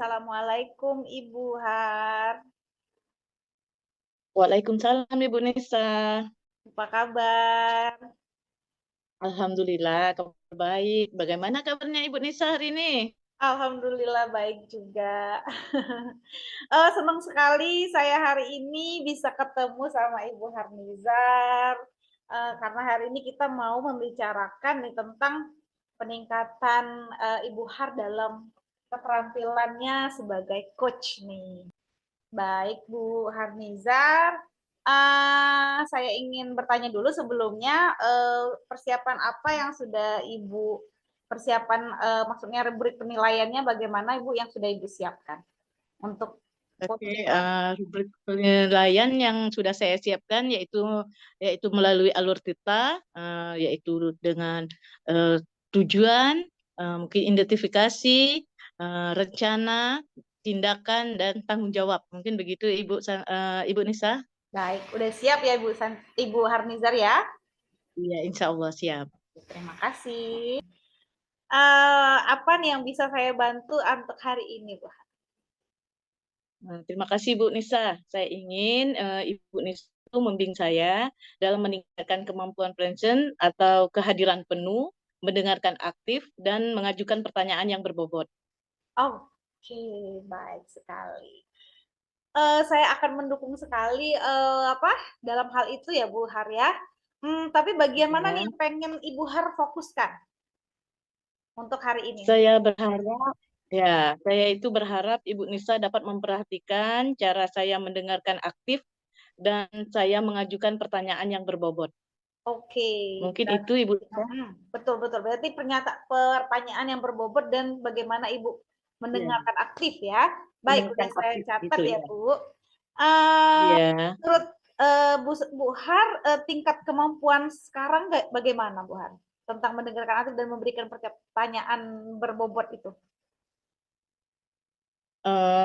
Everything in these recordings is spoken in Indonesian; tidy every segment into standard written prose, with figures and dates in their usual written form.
Assalamualaikum Ibu Har. Waalaikumsalam Ibu Nisa. Apa kabar? Alhamdulillah kabar baik. Bagaimana kabarnya Ibu Nisa hari ini? Alhamdulillah baik juga. Senang sekali saya hari ini bisa ketemu sama Ibu Harnizar, karena hari ini kita mau membicarakan nih tentang peningkatan, Ibu Har dalam keterampilannya sebagai coach nih. Baik, Bu Harnizar, saya ingin bertanya dulu sebelumnya, persiapan apa yang sudah Ibu persiapan, maksudnya rubrik penilaiannya bagaimana Ibu yang sudah Ibu siapkan untuk Oke, coaching? rubrik penilaian yang sudah saya siapkan yaitu melalui alur Tita, yaitu dengan eh, tujuan, mungkin identifikasi, rencana, tindakan dan tanggung jawab. Mungkin begitu Ibu Nisa? Baik, udah siap ya Ibu Harnizar ya? Iya, insya Allah siap. Terima kasih. Apa nih yang bisa saya bantu untuk hari ini, Bu? Terima kasih Bu Nisa. Saya ingin Ibu Nisa itu membimbing saya dalam meningkatkan kemampuan present atau kehadiran penuh, mendengarkan aktif, dan mengajukan pertanyaan yang berbobot. Oke, baik sekali. Saya akan mendukung sekali, dalam hal itu ya, Bu Har, ya. Tapi bagian mana nih Ya. yang pengen Ibu Har fokuskan untuk hari ini? Saya berharap, saya itu berharap Ibu Nisa dapat memperhatikan cara saya mendengarkan aktif dan saya mengajukan pertanyaan yang berbobot. Oke, Mungkin itu Ibu Nisa. betul betul. Berarti pertanyaan yang berbobot dan bagaimana Ibu Ya, mendengarkan aktif ya. Baik, udah mendengarkan saya aktif catat itu ya, ya. Bu. Eee, Iya. menurut, Bu Har, tingkat kemampuan sekarang bagaimana, Bu Har? Tentang mendengarkan aktif dan memberikan pertanyaan berbobot itu?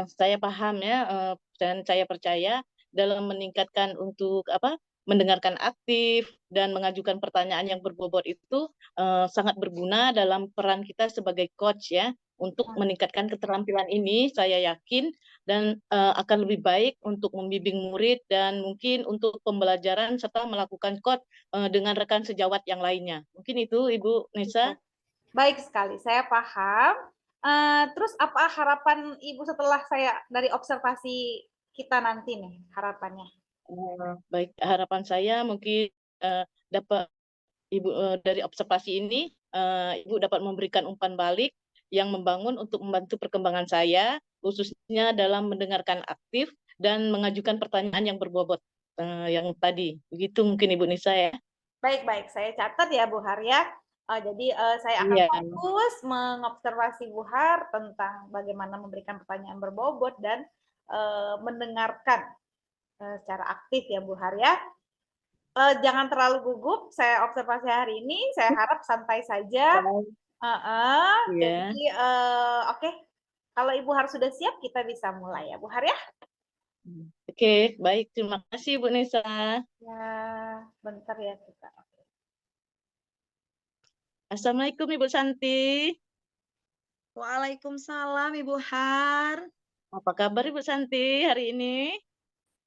Saya paham ya, dan saya percaya dalam meningkatkan untuk mendengarkan aktif dan mengajukan pertanyaan yang berbobot itu sangat berguna dalam peran kita sebagai coach ya untuk Mmm, meningkatkan keterampilan ini saya yakin dan akan lebih baik untuk membimbing murid dan mungkin untuk pembelajaran serta melakukan coach dengan rekan sejawat yang lainnya. Mungkin itu Ibu iya. Nisa. Baik sekali, saya paham. Terus apa harapan Ibu setelah saya dari observasi kita nanti nih, harapannya? Baik, harapan saya mungkin dapat dari observasi ini, Ibu dapat memberikan umpan balik yang membangun untuk membantu perkembangan saya, khususnya dalam mendengarkan aktif dan mengajukan pertanyaan yang berbobot, yang tadi. Begitu mungkin Ibu Nisa ya? Baik baik, saya catat ya, Bu Har, ya. Jadi, saya akan Iya, fokus mengobservasi Bu Har tentang bagaimana memberikan pertanyaan berbobot dan, mendengarkan, secara aktif ya, Bu Har, ya. Jangan terlalu gugup, saya observasi hari ini, saya harap santai saja. baik. Heeh, Iya. jadi, oke, kalau Ibu Har sudah siap, kita bisa mulai ya, Bu Har, ya? Oke, baik. Terima kasih Bu Nisa. Ya, bentar ya kita. Assalamualaikum Ibu Santi. Waalaikumsalam Ibu Har. Apa kabar Ibu Santi hari ini?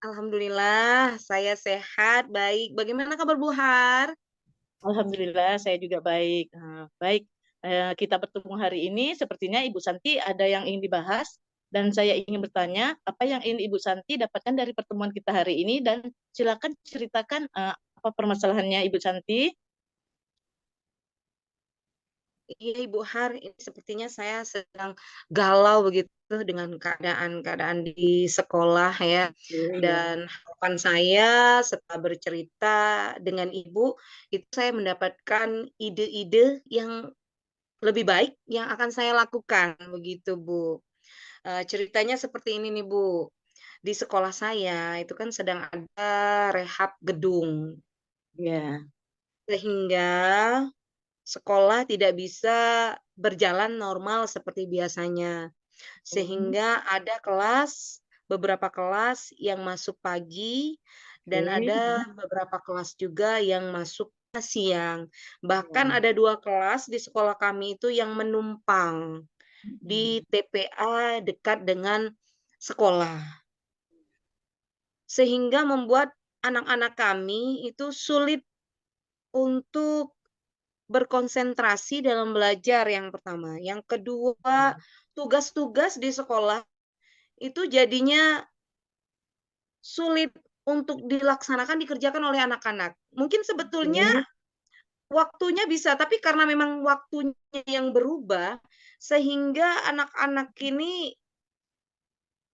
Alhamdulillah saya sehat, baik. Bagaimana kabar Bu Har? Alhamdulillah saya juga baik. Baik, kita bertemu hari ini sepertinya Ibu Santi ada yang ingin dibahas dan saya ingin bertanya apa yang ingin Ibu Santi dapatkan dari pertemuan kita hari ini dan silakan ceritakan apa permasalahannya Ibu Santi. Iya Ibu Har, ini sepertinya saya sedang galau begitu dengan keadaan-keadaan di sekolah ya. Iya. Dan harapan saya setelah bercerita dengan Ibu, itu saya mendapatkan ide-ide yang lebih baik yang akan saya lakukan begitu Bu. Ceritanya seperti ini nih Bu. Di sekolah saya itu kan sedang ada rehab gedung, Iya. sehingga sekolah tidak bisa berjalan normal seperti biasanya. Hmm, Sehingga ada beberapa kelas yang masuk pagi dan oke. ada beberapa kelas juga yang masuk siang. Bahkan Ya. ada 2 kelas di sekolah kami itu yang menumpang. di TPA dekat dengan sekolah. Sehingga membuat anak-anak kami itu sulit untuk berkonsentrasi dalam belajar yang pertama. Yang kedua, tugas-tugas di sekolah itu jadinya sulit untuk dilaksanakan, dikerjakan oleh anak-anak. Mungkin sebetulnya Oke. waktunya bisa, tapi karena memang waktunya yang berubah, sehingga anak-anak ini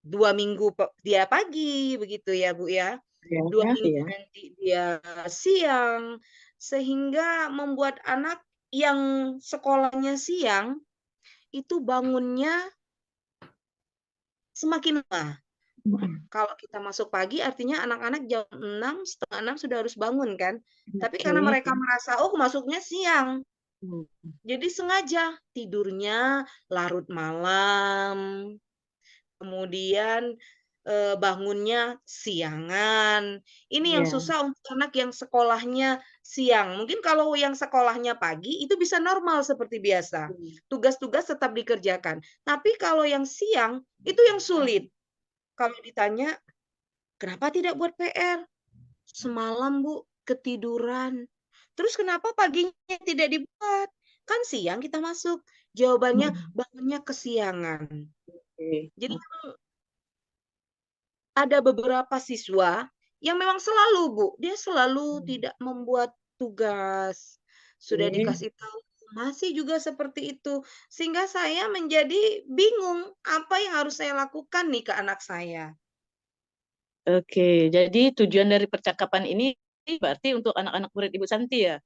2 minggu dia pagi, begitu ya, Bu, ya. 2 Ya, minggu ya. nanti dia siang, sehingga membuat anak yang sekolahnya siang, itu bangunnya semakin lemah. Kalau kita masuk pagi artinya anak-anak jam 6, setengah 6 sudah harus bangun kan. Tapi karena Oke. mereka merasa, "Oh, masuknya siang," Hmm. jadi sengaja tidurnya larut malam, kemudian, bangunnya siangan. Ini yang Iya. susah untuk anak yang sekolahnya siang. Mungkin kalau yang sekolahnya pagi itu bisa normal seperti biasa, tugas-tugas tetap dikerjakan. Tapi kalau yang siang, itu yang sulit. Kalau ditanya, "Kenapa tidak buat PR?" "Semalam, Bu, ketiduran." "Terus kenapa paginya tidak dibuat? Kan siang kita masuk." Jawabannya, Hmm. bangunnya kesiangan. Oke. Jadi ada beberapa siswa yang memang selalu, Bu, dia selalu tidak membuat tugas. Sudah Oke. dikasih tahu, masih juga seperti itu. Sehingga saya menjadi bingung, apa yang harus saya lakukan nih ke anak saya. Oke, jadi tujuan dari percakapan ini berarti untuk anak-anak murid Ibu Santi ya?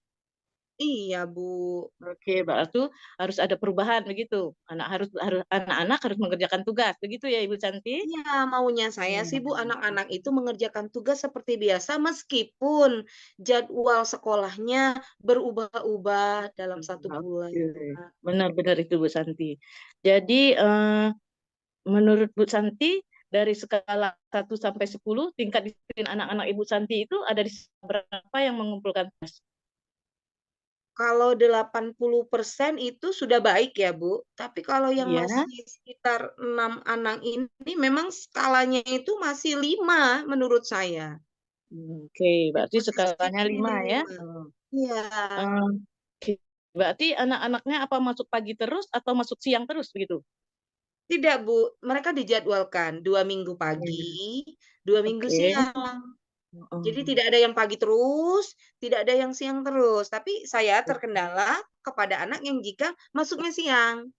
Iya, Bu. Oke, berarti harus ada perubahan begitu. Anak-anak harus mengerjakan tugas, begitu ya Ibu Santi? Iya, maunya saya sih, Bu, Hmm. anak-anak itu mengerjakan tugas seperti biasa meskipun jadwal sekolahnya berubah-ubah dalam 1 bulan. Oke, benar-benar itu Bu Santi. Jadi menurut Bu Santi dari skala 1 sampai 10 tingkat disiplin anak-anak Ibu Santi itu ada di berapa yang mengumpulkan tugas? Kalau 80% itu sudah baik ya, Bu. Tapi kalau yang Iya. masih sekitar 6 anak ini memang skalanya itu masih 5 menurut saya. Oke, Jadi berarti masih skalanya segini 5 ya. 5. Iya. Oke. Berarti anak-anaknya apa masuk pagi terus atau masuk siang terus begitu? Tidak, Bu, mereka dijadwalkan 2 minggu Iya. pagi, 2 minggu Oke. siang. Jadi Heeh. tidak ada yang pagi terus, tidak ada yang siang terus. Tapi saya terkendala kepada anak yang jika masuknya siang.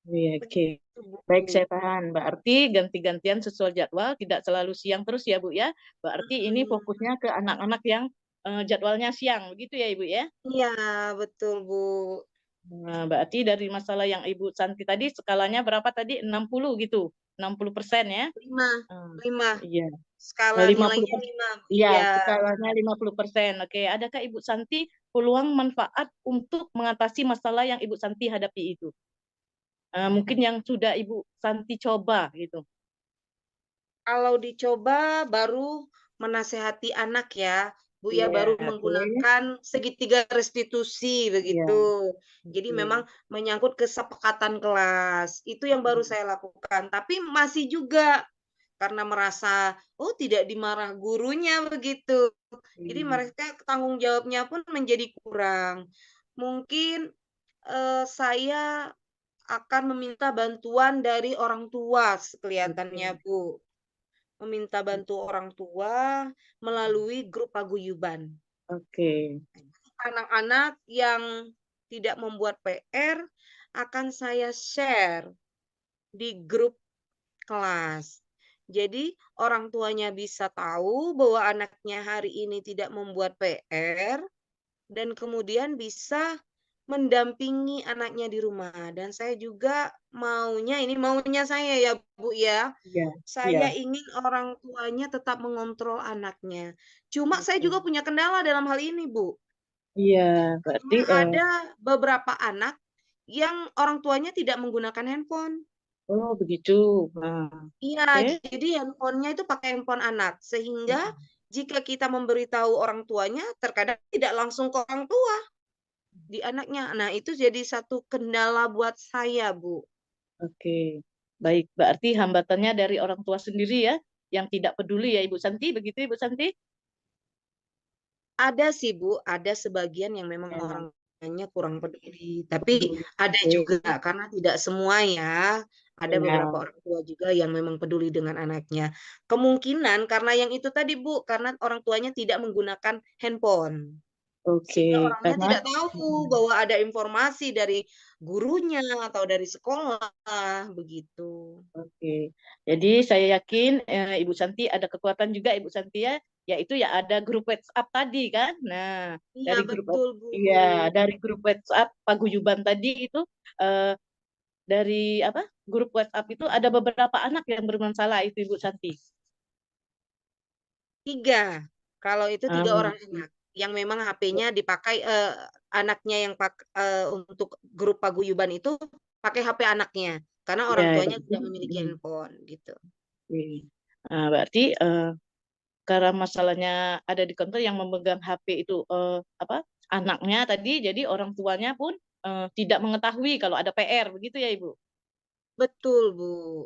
Iya, oke. Begitu, Baik, Bu. saya paham. Berarti ganti-gantian sesuai jadwal, tidak selalu siang terus ya, Bu ya. Berarti ini Mhm. fokusnya ke anak-anak yang jadwalnya siang, begitu ya, Ibu ya? Iya, betul, Bu. Nah, berarti dari masalah yang Ibu Santi tadi skalanya berapa tadi? 60 gitu. 60% ya? 5, Hmm, 5. iya. Skala nilainya 50%. 5. Iya, Iya. skalanya 50%. Oke, adakah Ibu Santi peluang manfaat untuk mengatasi masalah yang Ibu Santi hadapi itu? Mungkin yang sudah Ibu Santi coba gitu. Kalau dicoba baru menasehati anak ya, Bu, ya, Iya, baru oke. menggunakan segitiga restitusi Iya, begitu. Jadi oke. memang menyangkut kesepakatan kelas, itu yang baru Mhm. saya lakukan. Tapi masih juga karena merasa, oh, tidak dimarah gurunya begitu. Jadi Iya. mereka tanggung jawabnya pun menjadi kurang. Mungkin, saya akan meminta bantuan dari orang tua Oke. kelihatannya, Bu. Meminta bantu orang tua melalui grup paguyuban. Oke. Anak-anak yang tidak membuat PR akan saya share di grup kelas. Jadi orang tuanya bisa tahu bahwa anaknya hari ini tidak membuat PR dan kemudian bisa mendampingi anaknya di rumah. Dan saya juga maunya, ini maunya saya ya, Bu, ya, Iya, iya. saya ingin orang tuanya tetap mengontrol anaknya. Cuma saya Oke. juga punya kendala dalam hal ini, Bu. Iya, berarti Karena ada beberapa anak yang orang tuanya tidak menggunakan handphone. oh begitu. Nah, Iya, oke. jadi handphonenya itu pakai handphone anak. Sehingga jika kita memberitahu orang tuanya, terkadang tidak langsung ke orang tua, di anaknya. Nah, itu jadi satu kendala buat saya, Bu. Oke, baik. Berarti hambatannya dari orang tua sendiri ya, yang tidak peduli ya Ibu Santi, begitu Ibu Santi? Ada sih Bu, ada sebagian yang memang Ya, orang tuanya kurang peduli, tapi ada oke. juga karena tidak semua ya, ada beberapa Ya, orang tua juga yang memang peduli dengan anaknya. Kemungkinan karena yang itu tadi Bu, karena orang tuanya tidak menggunakan handphone. oke. Sehingga orangnya Karena tidak tahu bahwa ada informasi dari gurunya atau dari sekolah, begitu. oke. Jadi saya yakin Ibu Santi ada kekuatan juga Ibu Santi ya, yaitu ya ada grup WhatsApp tadi kan. Nah, Iya dari grup betul Bu. iya, dari grup WhatsApp paguyuban tadi itu eh, dari apa? Grup WhatsApp itu ada beberapa anak yang bermasalah itu Ibu Santi. 3, kalau itu 3 Um, orang anak, yang memang HP-nya dipakai, anaknya yang untuk grup paguyuban itu pakai HP anaknya, karena orang ya, tuanya tidak memiliki handphone, gitu. oke. Nah, berarti karena masalahnya ada di kantor yang memegang HP itu apa anaknya tadi, jadi orang tuanya pun tidak mengetahui kalau ada PR, begitu ya Ibu? Betul, Bu.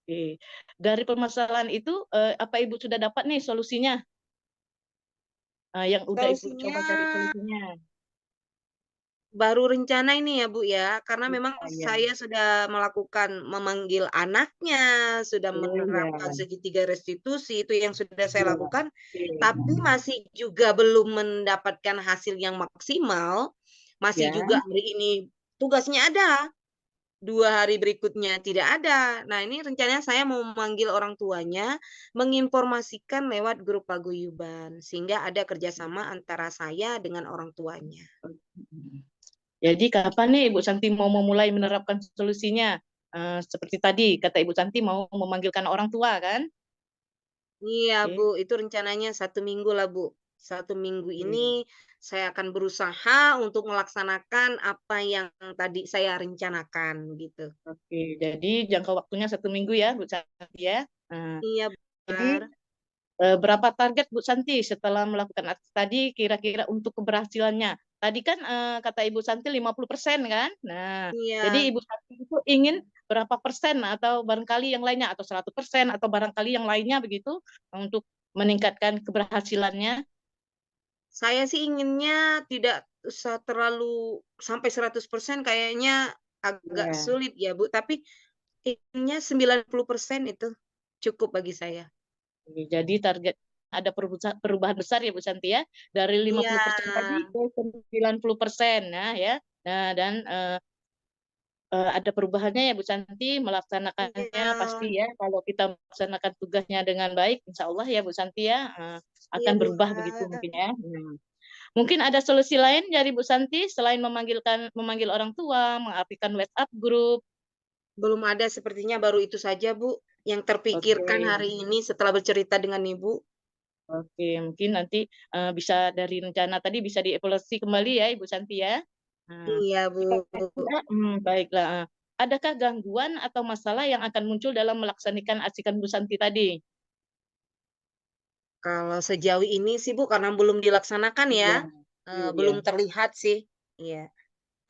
Oke. Dari permasalahan itu apa Ibu sudah dapat nih solusinya? Yang udah Ibu Solusinya coba cari solusinya? baru rencana ini ya, Bu, ya, karena memang Iya, saya sudah melakukan memanggil anaknya, sudah oh iya, menerapkan segitiga restitusi, itu yang sudah saya iya, lakukan, tapi oke. masih juga belum mendapatkan hasil yang maksimal, masih Ya, juga hari ini tugasnya ada, 2 hari berikutnya tidak ada. Nah, ini rencananya saya mau memanggil orang tuanya, menginformasikan lewat grup paguyuban, sehingga ada kerjasama antara saya dengan orang tuanya. jadi kapan nih Ibu Santi mau memulai menerapkan solusinya? Seperti tadi kata Ibu Santi mau memanggilkan orang tua kan? Iya, Bu, Oke. itu rencananya 1 minggu lah, Bu. 1 minggu ini Oke. saya akan berusaha untuk melaksanakan apa yang tadi saya rencanakan, gitu. Oke, jadi jangka waktunya 1 minggu ya, Bu Santi ya. Nah, Iya, jadi benar. berapa target Bu Santi setelah melakukan aksi tadi kira-kira untuk keberhasilannya? Tadi kan kata Ibu Santi 50% kan? Nah, jadi Iya. Ibu Santi itu ingin berapa persen atau barangkali yang lainnya atau 100% atau barangkali yang lainnya begitu untuk meningkatkan keberhasilannya. Saya sih inginnya tidak usah terlalu sampai 100% kayaknya agak Ya. sulit ya, Bu, tapi inginnya 90% itu cukup bagi saya. Jadi target ada perubahan besar ya Bu Santi ya, dari Iya, 50% tadi ke 90%. Nah ya. Nah, dan ada perubahannya ya Bu Santi melaksanakannya iya, pasti ya kalau kita melaksanakan tugasnya dengan baik Insya Allah ya Bu Santi ya iya, akan Bu. berubah begitu mungkin ya. Mungkin ada solusi lain dari Bu Santi selain memanggil orang tua, mengaktifkan WhatsApp grup. Belum ada sepertinya baru itu saja, Bu, yang terpikirkan Oke. hari ini setelah bercerita dengan Ibu. Oke, mungkin nanti bisa dari rencana tadi bisa dievaluasi kembali ya Ibu Santi ya. Nah, Iya, Bu. jika ada, baiklah. Adakah gangguan atau masalah yang akan muncul dalam melaksanakan asikan Bu Santi tadi? Kalau sejauh ini sih, Bu, karena belum dilaksanakan ya, Iya, iya, belum terlihat sih. Iya,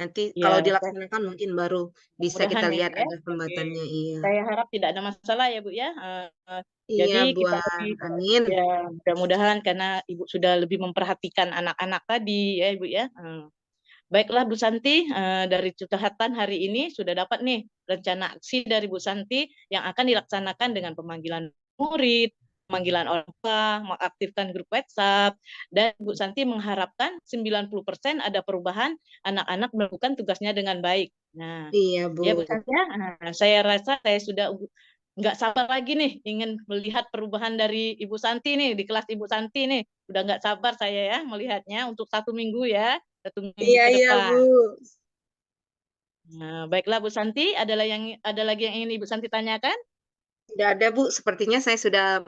nanti kalau iya. dilaksanakan mungkin baru bisa Mudah-mudahan kita ya Ibu lihat ya. ada Oke, hambatannya, iya. saya harap tidak ada masalah ya Bu ya. Iya, Jadi Bu, kita lebih amin. ya mudah-mudahan karena Ibu sudah lebih memperhatikan anak-anak tadi ya Ibu ya. Baiklah Bu Santi, dari curhatan hari ini sudah dapat nih rencana aksi dari Bu Santi yang akan dilaksanakan dengan pemanggilan murid, pemanggilan orang tua, mengaktifkan grup WhatsApp, dan Bu Santi mengharapkan 90% ada perubahan anak-anak melakukan tugasnya dengan baik. Nah, Iya, Bu. ya Bu Santi ya, saya rasa saya sudah nggak sabar lagi nih ingin melihat perubahan dari Ibu Santi nih di kelas Ibu Santi nih. Udah nggak sabar saya ya melihatnya untuk 1 minggu ya. 1 minggu Iya, ke iya, Bu. depan. Nah, baiklah Bu Santi, ada lagi yang ingin Ibu Santi tanyakan? Tidak ada, Bu, sepertinya saya sudah,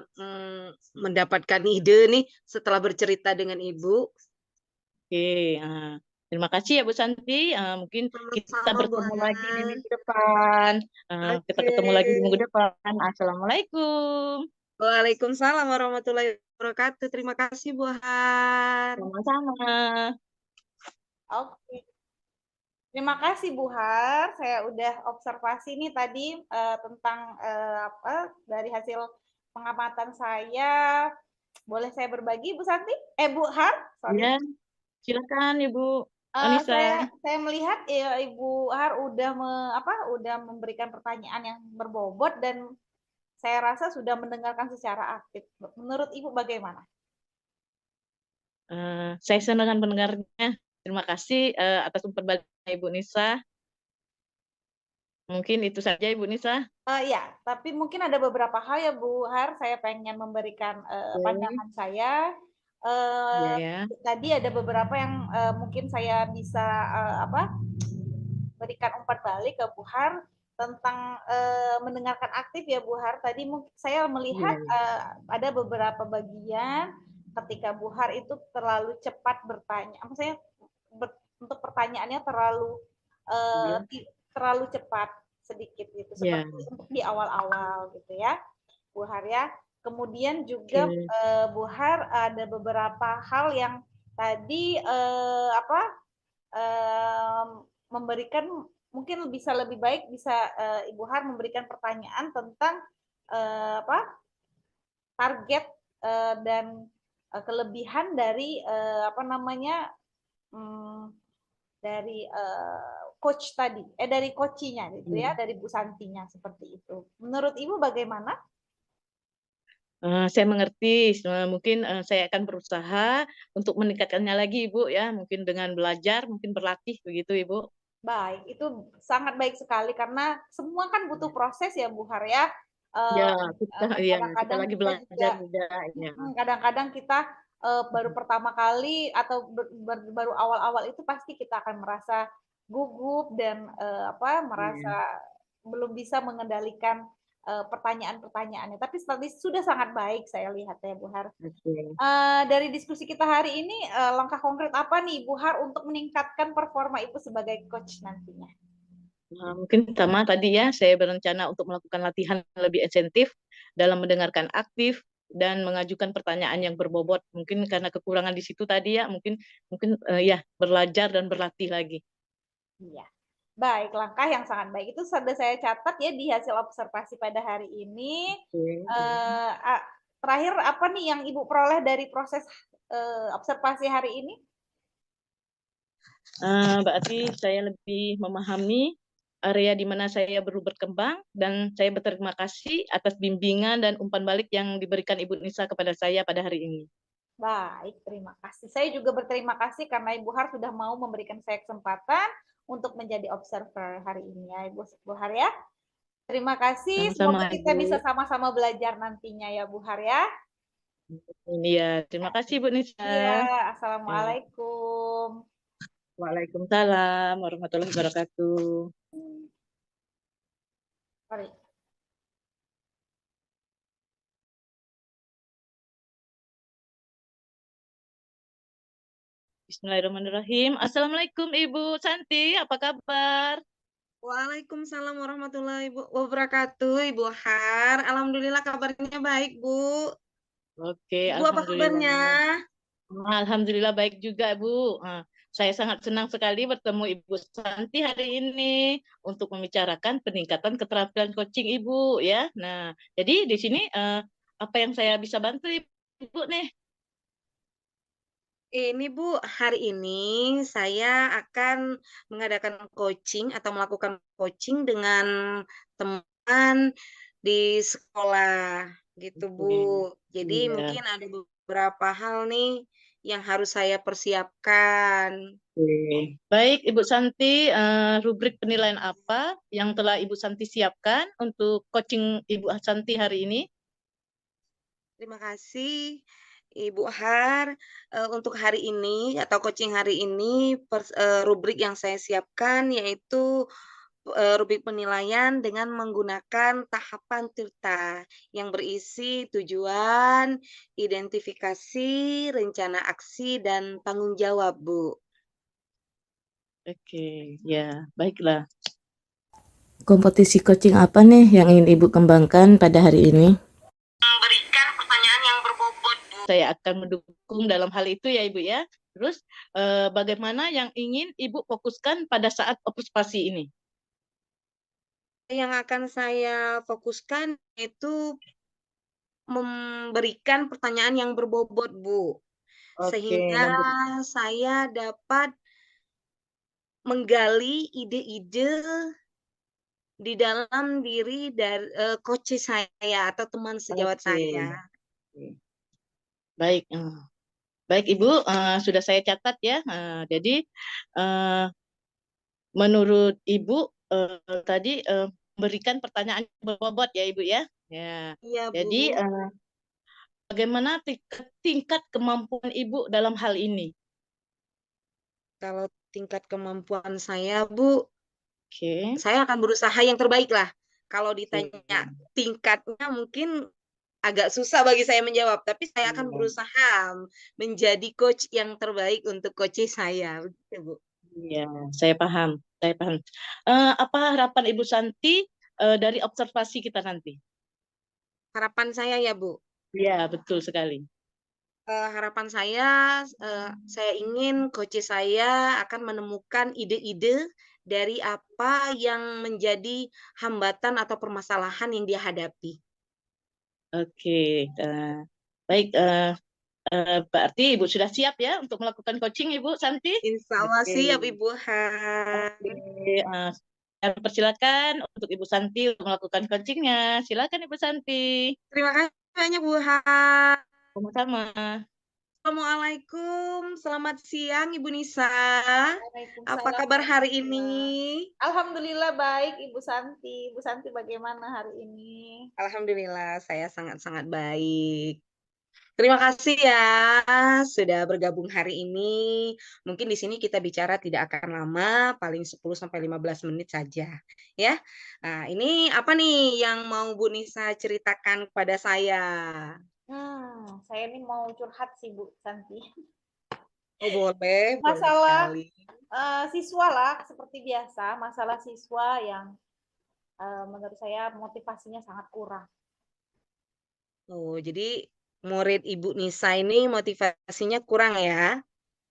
mendapatkan ide nih setelah bercerita dengan Ibu. Oke, terima kasih ya Bu Santi. Mungkin kita Sama-sama, Bu bertemu lagi di Hana. minggu depan. Kita Oke. ketemu lagi di minggu depan. Assalamualaikum. Waalaikumsalam warahmatullahi wabarakatuh. Terima kasih, Bu Han. Sama-sama. Oke. Terima kasih Bu Har, saya udah observasi nih tadi tentang dari hasil pengamatan saya. Boleh saya berbagi Bu Santi? Bu Har, sorry. Ya, silakan Ibu Saya Anissa. melihat ya Ibu Har udah memberikan pertanyaan yang berbobot dan saya rasa sudah mendengarkan secara aktif. Menurut Ibu bagaimana? Saya senang dengan mendengarnya. Terima kasih atas umpan balik Ibu Nisa. Mungkin itu saja Ibu Nisa. Ya, tapi mungkin ada beberapa hal ya Bu Har, saya pengen memberikan Oke. pandangan saya. Iya Eh, ya. Tadi ada beberapa yang mungkin saya bisa berikan umpan balik ke Bu Har tentang mendengarkan aktif ya Bu Har. Tadi saya Iya, melihat iya. ada beberapa bagian ketika Bu Har itu terlalu cepat bertanya. Maksudnya untuk pertanyaannya Iya. terlalu cepat sedikit gitu, Iya. seperti untuk di awal-awal gitu ya, Bu Har ya. Kemudian juga Oke. Bu Har ada beberapa hal yang tadi memberikan mungkin bisa lebih baik bisa Ibu Har memberikan pertanyaan tentang target dan kelebihan dari hmm, dari coach tadi, dari coachnya gitu ya, Iya. dari Bu Santinya seperti itu. Menurut Ibu bagaimana? Saya mengerti, mungkin saya akan berusaha untuk meningkatkannya lagi Ibu ya, mungkin dengan belajar, mungkin berlatih begitu Ibu. Baik, itu sangat baik sekali karena semua kan butuh proses ya Bu Har ya. Ya, Eee, ya, kita Kadang-kadang lagi kita juga belajar juga ya. kadang-kadang kita baru pertama kali atau baru awal-awal itu pasti kita akan merasa gugup dan merasa Iya. belum bisa mengendalikan pertanyaan-pertanyaannya. Tapi tadi sudah sangat baik saya lihat ya Bu Har. Oke. Dari diskusi kita hari ini, langkah konkret apa nih Bu Har untuk meningkatkan performa Ibu sebagai coach nantinya? Mungkin pertama tadi ya, saya berencana untuk melakukan latihan lebih intensif dalam mendengarkan aktif dan mengajukan pertanyaan yang berbobot. Mungkin karena kekurangan di situ tadi ya, mungkin mungkin ya belajar dan berlatih lagi. Iya. Baik, langkah yang sangat baik. Itu sudah saya catat ya di hasil observasi pada hari ini. Oke. Eee, a Terakhir apa nih yang Ibu peroleh dari proses, observasi hari ini? Berarti saya lebih memahami area di mana saya perlu berkembang dan saya berterima kasih atas bimbingan dan umpan balik yang diberikan Ibu Nisa kepada saya pada hari ini. Baik, terima kasih. Saya juga berterima kasih karena Ibu Har sudah mau memberikan saya kesempatan untuk menjadi observer hari ini ya, Ibu Har ya. Terima kasih, Sama-sama semoga kita bisa Ibu. sama-sama belajar nantinya ya Bu Har ya. Iya, terima kasih Bu Nisa. Iya, Ya. assalamualaikum. Waalaikumsalam warahmatullahi wabarakatuh. Sorry. Bismillahirrahmanirrahim. Assalamualaikum Ibu Santi, apa kabar? Waalaikumsalam warahmatullahi wabarakatuh, Ibu Har. Alhamdulillah kabarnya baik, Bu. Oke, Ibu apa alhamdulillah. kabarnya? Alhamdulillah baik juga Bu. Saya sangat senang sekali bertemu Ibu Santi hari ini untuk membicarakan peningkatan keterampilan coaching Ibu ya. Nah, jadi di sini apa yang saya bisa bantu Ibu nih? Ini Bu, hari ini saya akan mengadakan coaching atau melakukan coaching dengan teman di sekolah gitu Bu. Oke. Jadi Iya. mungkin ada beberapa hal nih yang harus saya persiapkan. Oke. Baik, Ibu Santi, rubrik penilaian apa yang telah Ibu Santi siapkan untuk coaching Ibu Santi hari ini? Terima kasih Ibu Har. Untuk hari ini atau coaching hari ini rubrik yang saya siapkan yaitu rubrik penilaian dengan menggunakan tahapan Tirta yang berisi tujuan, identifikasi, rencana aksi, dan tanggung jawab, Bu. Oke, ya, baiklah. Kompetisi coaching apa nih yang ingin Ibu kembangkan pada hari ini? Berikan pertanyaan yang berbobot, Bu. Saya akan mendukung dalam hal itu ya Ibu ya. Terus bagaimana yang ingin Ibu fokuskan pada saat observasi ini? Yang akan saya fokuskan itu memberikan pertanyaan yang berbobot, Bu, Oke, sehingga saya dapat menggali ide-ide di dalam diri dari coach saya atau teman sejawat oke, saya. baik. Baik Ibu, sudah saya catat ya. Jadi eh, menurut Ibu tadi memberikan pertanyaan berbobot ya Ibu ya. Ya. Iya, Bu. Jadi bagaimana tingkat kemampuan Ibu dalam hal ini? Kalau tingkat kemampuan saya, Bu, Oke. saya akan berusaha yang terbaik lah. Kalau Oke. ditanya tingkatnya mungkin agak susah bagi saya menjawab, tapi saya akan Iya. berusaha menjadi coach yang terbaik untuk coach saya, begitu, Bu. Iya, saya paham. Saya paham. Apa harapan Ibu Santi dari observasi kita nanti? Harapan saya ya, Bu. Iya, betul sekali. Harapan saya ingin coach saya akan menemukan ide-ide dari apa yang menjadi hambatan atau permasalahan yang dia hadapi. Oke, baik. Berarti Ibu sudah siap ya untuk melakukan coaching, Ibu Santi? Insya Allah Oke. siap, Ibu Oke, Han. saya persilakan untuk Ibu Santi untuk melakukan coachingnya. Silakan Ibu Santi. Terima kasih banyak, Bu Han. Sama-sama. Assalamualaikum, selamat siang Ibu Nisa. Apa Waalaikumsalam kabar hari ini? warahmatullahi. Alhamdulillah baik Ibu Santi. Ibu Santi bagaimana hari ini? Alhamdulillah, saya sangat-sangat baik. Terima kasih ya sudah bergabung hari ini. Mungkin di sini kita bicara tidak akan lama, paling 10 sampai 15 menit saja, ya. Nah, ini apa nih yang mau Bu Nisa ceritakan kepada saya? Saya ini mau curhat sih Bu Santi. Oh, boleh, boleh Masalah sekali. siswa lah seperti biasa, masalah siswa yang menurut saya motivasinya sangat kurang. Oh, jadi murid Ibu Nisa ini motivasinya kurang ya?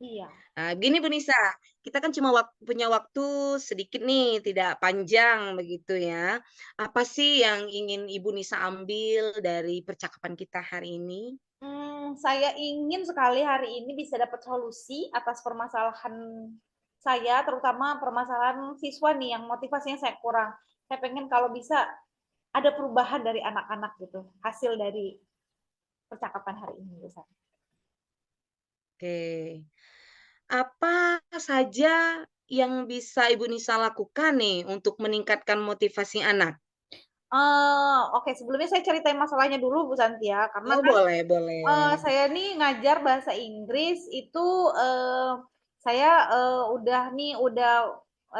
Iya. Nah, begini Bu Nisa, kita kan cuma punya waktu sedikit nih, tidak panjang begitu ya. Apa sih yang ingin Ibu Nisa ambil dari percakapan kita hari ini? Saya ingin sekali hari ini bisa dapat solusi atas permasalahan saya, terutama permasalahan siswa nih yang motivasinya saya kurang. Saya pengen kalau bisa ada perubahan dari anak-anak gitu, hasil dari percakapan hari ini. Oke. Apa saja yang bisa Ibu Nisa lakukan nih untuk meningkatkan motivasi anak? Oke, sebelumnya saya ceritain masalahnya dulu Bu Santi ya, karena Oh, kan boleh, boleh. saya nih ngajar bahasa Inggris itu, saya, udah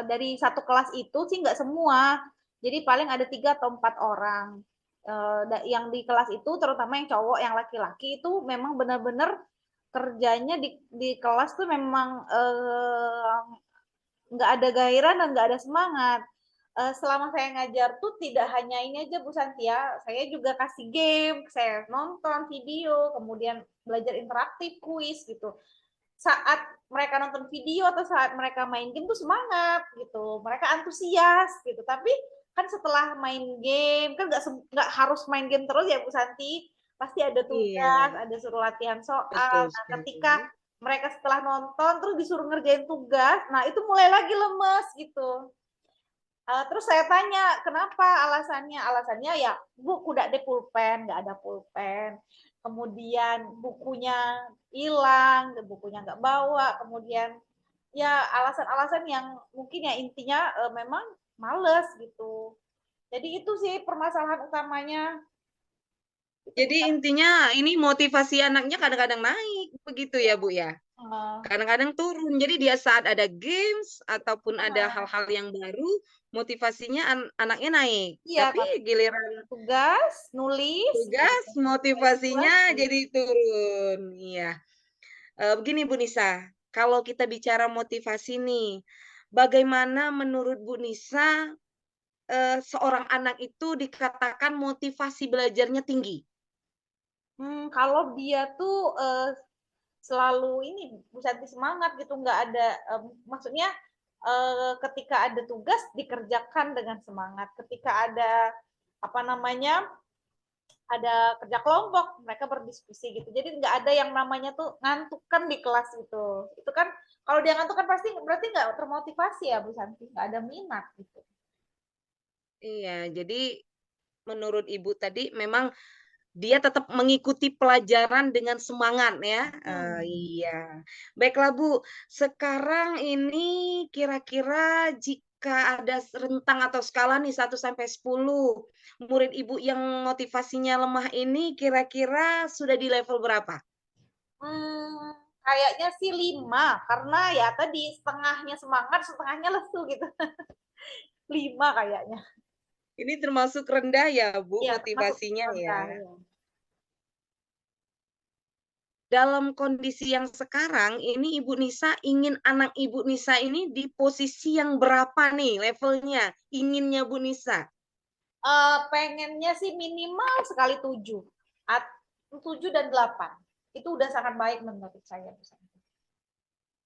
dari satu kelas itu sih nggak semua, jadi paling ada 3 atau 4 orang, yang di kelas itu terutama yang cowok, yang laki-laki itu memang benar-benar kerjanya di kelas tuh memang, nggak ada gairah dan nggak ada semangat. Selama saya ngajar tuh tidak hanya ini aja Bu Santi ya, saya juga kasih game, saya nonton video, kemudian belajar interaktif, kuis gitu. Saat mereka nonton video atau saat mereka main game tuh semangat gitu, mereka antusias gitu. Tapi kan setelah main game kan nggak harus main game terus ya Bu Santi, pasti ada tugas, Iya, ada suruh latihan soal. betul Nah, ketika sekali. mereka setelah nonton terus disuruh ngerjain tugas, nah itu mulai lagi lemes gitu. Terus saya tanya, "Kenapa alasannya?" Alasannya ya, "Bu, udah ada pulpen, nggak ada pulpen. Kemudian bukunya hilang, bukunya nggak bawa, kemudian ya alasan-alasan yang mungkin ya intinya, memang males gitu. Jadi itu sih permasalahan utamanya, itu Jadi bukan intinya ini motivasi anaknya kadang-kadang naik, begitu ya Bu ya? heeh, Kadang-kadang turun. Jadi dia saat ada games ataupun ada heeh, hal-hal yang baru, motivasinya anaknya naik. iya, Tapi tapi giliran tugas, nulis, tugas, motivasinya evaluasi. jadi turun. Iya. Begini Bu Nisa, kalau kita bicara motivasi nih, bagaimana menurut Bu Nisa, seorang anak itu dikatakan motivasi belajarnya tinggi? Kalau dia tuh, selalu ini Bu Santi semangat gitu, nggak ada maksudnya ketika ada tugas dikerjakan dengan semangat, ketika ada apa namanya ada kerja kelompok mereka berdiskusi gitu, jadi nggak ada yang namanya tuh ngantuk kan di kelas itu kan kalau dia ngantuk kan pasti berarti nggak termotivasi ya Bu Santi, nggak ada minat gitu. Iya, jadi menurut Ibu tadi memang dia tetap mengikuti pelajaran dengan semangat ya. Iya. Baiklah Bu, sekarang ini kira-kira jika ada rentang atau skala nih 1 sampai 10, murid Ibu yang motivasinya lemah ini kira-kira sudah di level berapa? Kayaknya sih 5 karena ya tadi setengahnya semangat, setengahnya lesu gitu. 5 kayaknya. Ini termasuk rendah ya Bu Iya, termasuk motivasinya rendah ya. ya. Dalam kondisi yang sekarang ini Ibu Nisa ingin anak Ibu Nisa ini di posisi yang berapa nih levelnya? Inginnya Bu Nisa. Pengennya sih minimal sekali 7. 7 dan 8. Itu udah sangat baik menurut saya.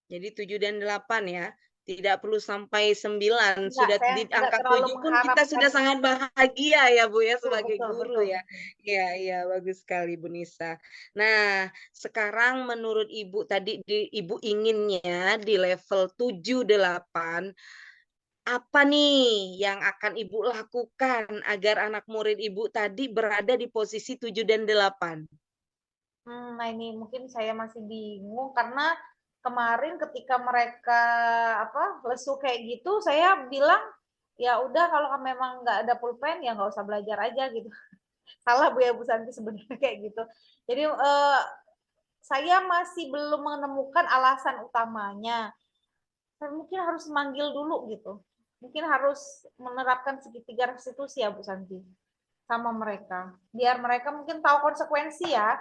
Jadi 7 dan 8 ya. Tidak perlu sampai 9. Enggak, Sudah saya di enggak angka terlalu 7 pun kita mengharapkan. sudah sangat bahagia ya Bu ya Betul, sebagai betul, guru betul. ya. Iya, iya bagus sekali Bu Nisa. Nah, sekarang menurut Ibu tadi Ibu inginnya di level 7, 8. Apa nih yang akan Ibu lakukan agar anak murid Ibu tadi berada di posisi 7 dan 8? Nah ini mungkin saya masih bingung karena kemarin ketika mereka lesu kayak gitu, saya bilang ya udah kalau memang nggak ada pulpen ya nggak usah belajar aja gitu. Salah Bu ya Bu Santi sebenarnya kayak gitu. Jadi saya masih belum menemukan alasan utamanya. Saya mungkin harus manggil dulu gitu. Mungkin harus menerapkan segitiga restitusi ya Bu Santi sama mereka. Biar mereka mungkin tahu konsekuensi ya.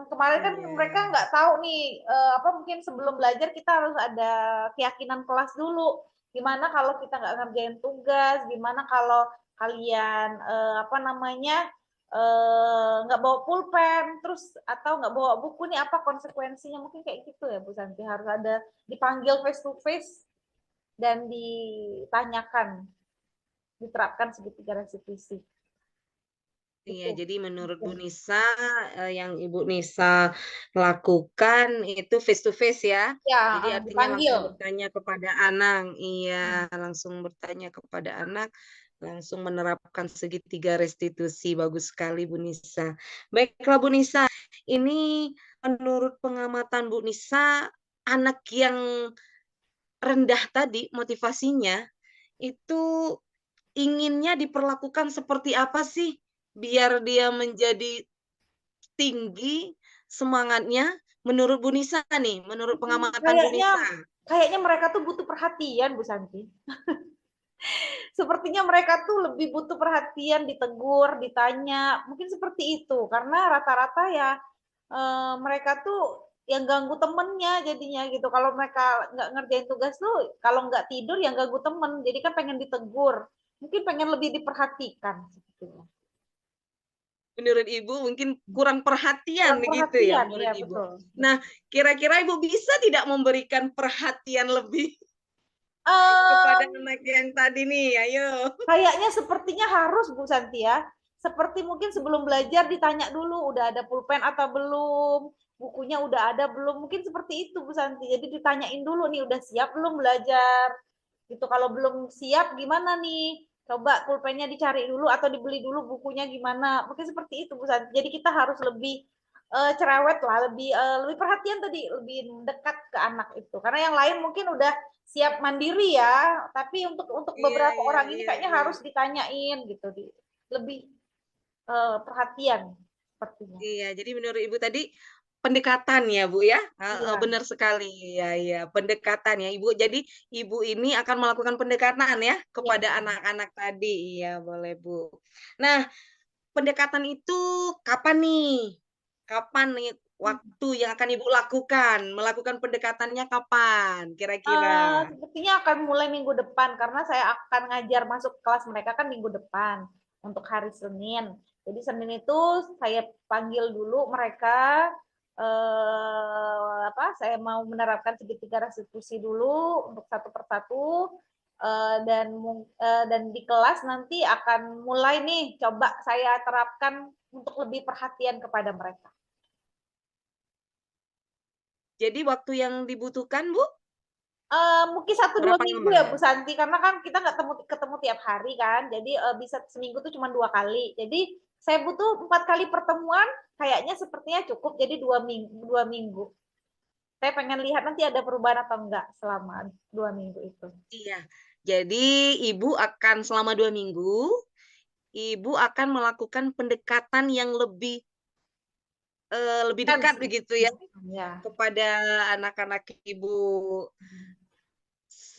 Kemarin kan Iya. mereka nggak tahu nih mungkin sebelum belajar kita harus ada keyakinan kelas dulu. Gimana kalau kita nggak ngerjain tugas? Gimana kalau kalian nggak bawa pulpen, terus atau nggak bawa buku nih apa konsekuensinya? Mungkin kayak gitu ya Bu Santi, harus ada dipanggil face to face dan ditanyakan, diterapkan segitiga restitusi. Iya, Itu. jadi menurut Bu Nisa, yang Ibu Nisa lakukan itu face to face ya? Ya, Jadi artinya langsung dipanggil. bertanya kepada anak. Iya, langsung bertanya kepada anak, langsung menerapkan segitiga restitusi. Bagus sekali Bu Nisa. Baiklah Bu Nisa, ini menurut pengamatan Bu Nisa, anak yang rendah tadi motivasinya, itu inginnya diperlakukan seperti apa sih? Biar dia menjadi tinggi semangatnya menurut Bu Nisa nih, menurut pengamatan Bu Kayaknya Nisa. kayaknya mereka tuh butuh perhatian, Bu Santi. Sepertinya mereka tuh lebih butuh perhatian, ditegur, ditanya, mungkin seperti itu. Karena rata-rata ya mereka tuh yang ganggu temennya jadinya gitu. Kalau mereka nggak ngerjain tugas tuh, kalau nggak tidur yang ganggu temen. Jadi kan pengen ditegur, mungkin pengen lebih diperhatikan. Sebetulnya. Menurut Ibu mungkin kurang perhatian Kurang gitu ya perhatian, menurut ya Ibu. betul. Nah, kira-kira Ibu bisa tidak memberikan perhatian lebih kepada Um, anak yang tadi nih? Ayo. Kayaknya sepertinya harus Bu Santi ya. Seperti mungkin sebelum belajar ditanya dulu udah ada pulpen atau belum, bukunya udah ada belum, mungkin seperti itu Bu Santi. Jadi ditanyain dulu nih udah siap belum belajar. Gitu kalau belum siap gimana nih? Coba pulpennya dicari dulu atau dibeli dulu bukunya gimana. Mungkin seperti itu Bu Santi. Jadi kita harus lebih cerewet lah, lebih perhatian tadi, lebih dekat ke anak itu. Karena yang lain mungkin udah siap mandiri ya, tapi untuk Iya, beberapa iya, orang ini iya, kayaknya iya. harus ditanyain gitu, lebih perhatian sepertinya. Iya, jadi menurut Ibu tadi pendekatan ya, Bu, ya? Heeh, Iya, benar sekali. Iya, iya, pendekatan ya, Ibu. Jadi Ibu ini akan melakukan pendekatan ya iya. kepada anak-anak tadi. Iya, boleh, Bu. Nah, pendekatan itu kapan nih? Kapan nih waktu yang akan Ibu lakukan? Melakukan pendekatannya kapan kira-kira? Sepertinya akan mulai minggu depan karena saya akan ngajar masuk kelas mereka kan minggu depan untuk hari Senin. Jadi Senin itu saya panggil dulu mereka, saya mau menerapkan segitiga restitusi dulu untuk satu persatu, dan di kelas nanti akan mulai nih coba saya terapkan untuk lebih perhatian kepada mereka. Jadi waktu yang dibutuhkan, Bu, Mungkin 1-2 berapa minggu ya, lama? Bu Santi, karena kan kita nggak ketemu tiap hari kan, jadi, bisa seminggu tuh cuma 2 kali. Jadi saya butuh 4 kali pertemuan, kayaknya sepertinya cukup, jadi 2 minggu. Saya pengen lihat nanti ada perubahan atau enggak selama 2 minggu itu. Iya. Jadi Ibu akan selama 2 minggu, Ibu akan melakukan pendekatan yang lebih dekat Intens. begitu ya, Ya. kepada anak-anak Ibu.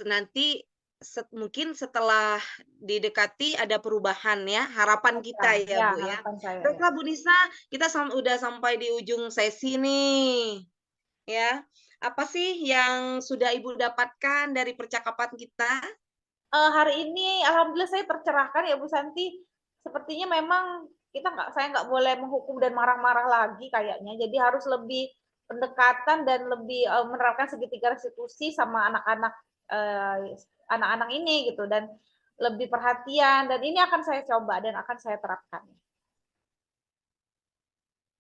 Nanti mungkin setelah didekati ada perubahan ya, harapan kita ya, Ya, Bu, ya. harapan saya ya. Baiklah Bu Nisa, kita udah sampai di ujung sesi nih, ya. Apa sih yang sudah Ibu dapatkan dari percakapan kita? Hari ini alhamdulillah saya tercerahkan ya Bu Santi. Sepertinya memang saya nggak boleh menghukum dan marah-marah lagi kayaknya. Jadi harus lebih pendekatan dan lebih, menerapkan segitiga restitusi sama anak-anak ini gitu, dan lebih perhatian, dan ini akan saya coba dan akan saya terapkan.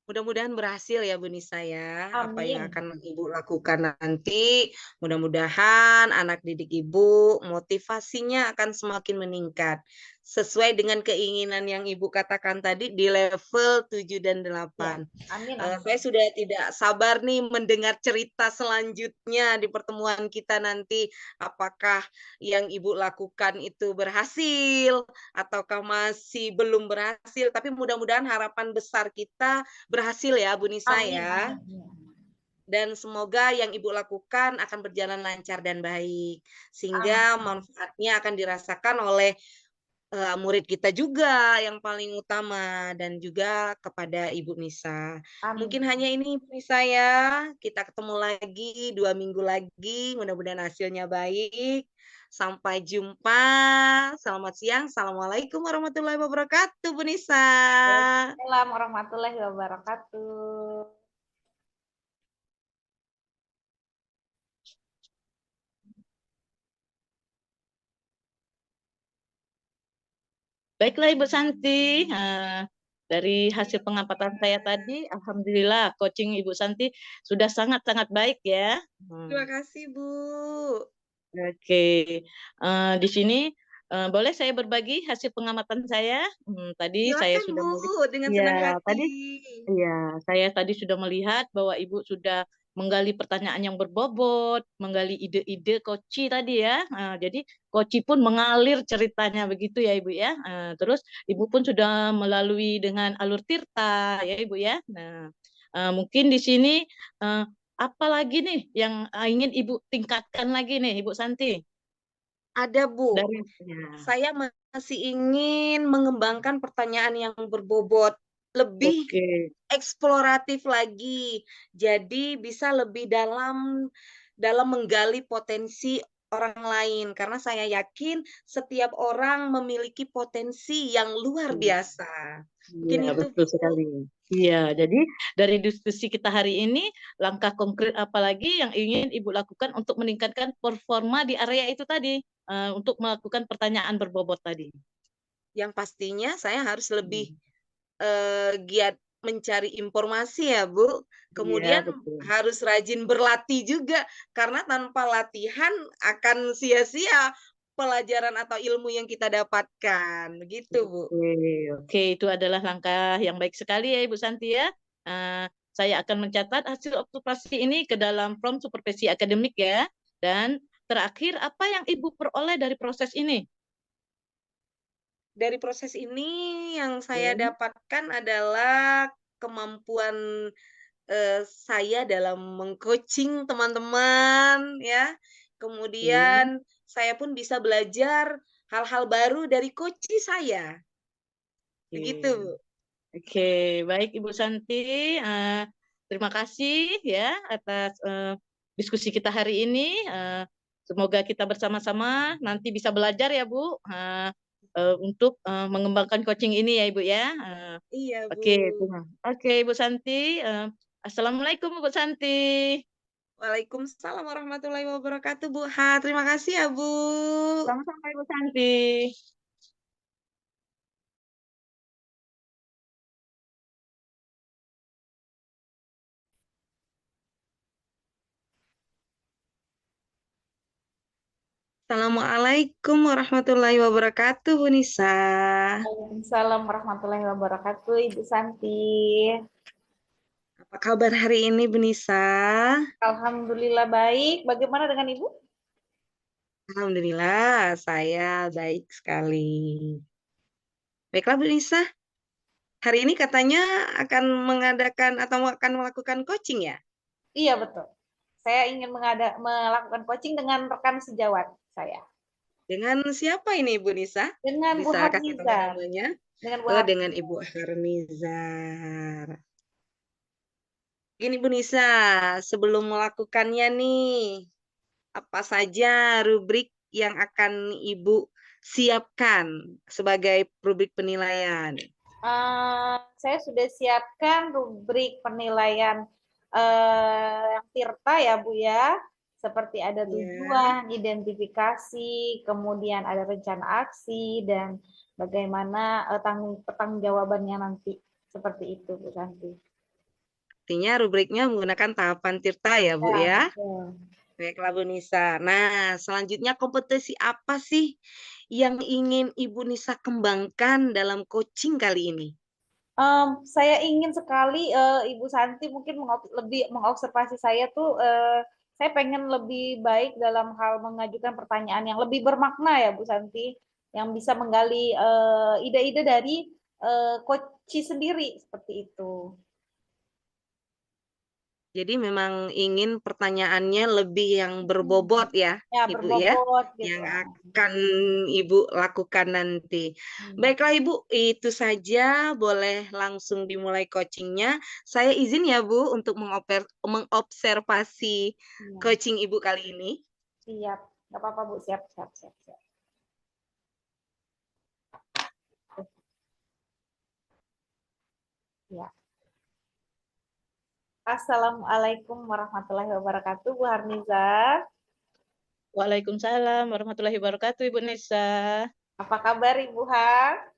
Mudah-mudahan berhasil ya Bu Nisa ya, apa yang Amin. akan Ibu lakukan nanti. Mudah-mudahan anak didik Ibu motivasinya akan semakin meningkat. Sesuai dengan keinginan yang Ibu katakan tadi di level 7 dan Ya, 8. amin Saya amin. sudah tidak sabar nih mendengar cerita selanjutnya di pertemuan kita nanti. Apakah yang Ibu lakukan itu berhasil ataukah masih belum berhasil? Tapi mudah-mudahan harapan besar kita berhasil ya Bu Nisa Amin ya. amin, iya. Dan semoga yang Ibu lakukan akan berjalan lancar dan baik. Sehingga Amin. manfaatnya akan dirasakan oleh murid kita juga yang paling utama dan juga kepada Ibu Nisa. Mungkin Amin. hanya ini Bu Nisa ya. Kita ketemu lagi 2 minggu lagi, mudah-mudahan hasilnya baik. Sampai jumpa. Selamat siang. Assalamualaikum warahmatullahi wabarakatuh, Bu Nisa. Waalaikumsalam warahmatullahi wabarakatuh. Baiklah Ibu Santi, dari hasil pengamatan saya tadi, alhamdulillah coaching Ibu Santi sudah sangat-sangat baik ya. Terima kasih, Bu. Oke, di sini boleh saya berbagi hasil pengamatan saya. Tadi saya Silakan, sudah Bu, melihat, dengan senang ya hati. tadi, ya saya tadi sudah melihat bahwa Ibu sudah menggali pertanyaan yang berbobot, menggali ide-ide Koci tadi ya. Jadi Koci pun mengalir ceritanya begitu ya Ibu ya. Terus Ibu pun sudah melalui dengan alur Tirta ya Ibu ya. Nah, mungkin di sini apa lagi nih yang ingin Ibu tingkatkan lagi nih Ibu Santi? Ada, Bu. Dari ya. Saya masih ingin mengembangkan pertanyaan yang berbobot, lebih Oke. eksploratif lagi. Jadi bisa lebih dalam menggali potensi orang lain karena saya yakin setiap orang memiliki potensi yang luar biasa. Mungkin Iya, itu, betul Bu. sekali. Iya, jadi dari diskusi kita hari ini, langkah konkret apa lagi yang ingin Ibu lakukan untuk meningkatkan performa di area itu tadi, untuk melakukan pertanyaan berbobot tadi? Yang pastinya saya harus lebih Hmm. giat mencari informasi ya, Bu. Iya, Kemudian betul. harus rajin berlatih juga, karena tanpa latihan akan sia-sia pelajaran atau ilmu yang kita dapatkan. Begitu, Bu. Oke, oke, itu adalah langkah yang baik sekali ya Ibu Santi ya. Saya akan mencatat hasil observasi ini ke dalam form supervisi akademik ya. Dan terakhir, apa yang Ibu peroleh dari proses ini? Dari proses ini yang saya Ya. dapatkan adalah kemampuan, saya dalam meng-coaching teman-teman ya. Oke. Kemudian saya pun bisa belajar hal-hal baru dari coach saya. Begitu, Oke. Bu. Oke, baik Ibu Santi. Terima kasih ya atas diskusi kita hari ini. Semoga kita bersama-sama nanti bisa belajar ya Bu, untuk mengembangkan coaching ini ya Ibu ya. Iya, Bu. Oke, Ibu Santi. Assalamualaikum Bu Santi. Waalaikumsalam warahmatullahi wabarakatuh, Bu Ha. Terima kasih ya, Bu. Sama-sama Ibu Santi. Assalamualaikum warahmatullahi wabarakatuh, Bu Nisa. Waalaikumsalam warahmatullahi wabarakatuh, Ibu Santi. Apa kabar hari ini, Bu Nisa? Alhamdulillah baik. Bagaimana dengan Ibu? Alhamdulillah, saya baik sekali. Baiklah, Bu Nisa. Hari ini katanya akan mengadakan atau akan melakukan coaching ya? Iya, betul. Saya ingin melakukan coaching dengan rekan sejawat saya. Dengan siapa ini, Bu Nisa? Dengan Bu Bisa kasih tahu Harnizar. namanya? Dengan Bu Oh, dengan Harnizar. Ibu Harnizar. Gini, Bu Nisa, sebelum melakukannya nih, apa saja rubrik yang akan Ibu siapkan sebagai rubrik penilaian? Saya sudah siapkan rubrik penilaian yang tirta ya Bu ya, seperti ada Ya, tujuan, identifikasi, kemudian ada rencana aksi dan bagaimana pertanggungjawabannya nanti seperti itu Bu Santi. artinya rubriknya menggunakan tahapan tirta ya, Bu Ya, ya? betul. Baiklah, Bu Nisa. Nah, selanjutnya kompetisi apa sih yang ingin Ibu Nisa kembangkan dalam coaching kali ini? Saya ingin sekali Ibu Santi mungkin lebih mengobservasi saya tuh saya pengen lebih baik dalam hal mengajukan pertanyaan yang lebih bermakna ya Bu Santi, yang bisa menggali ide-ide dari coach sendiri seperti itu. Jadi memang ingin pertanyaannya lebih yang Hmm. berbobot ya, Ya Ibu ya, berbobot gitu. yang akan Ibu lakukan nanti. Hmm. Baiklah Ibu, itu saja, boleh langsung dimulai coachingnya. Saya izin ya Bu untuk mengobservasi Iya, coaching Ibu kali ini. siap. Nggak apa-apa Bu, siap, siap, siap, siap. Ya. Assalamualaikum warahmatullahi wabarakatuh, Bu Harnizar. Waalaikumsalam warahmatullahi wabarakatuh Ibu Nisa. Apa kabar Ibu Har?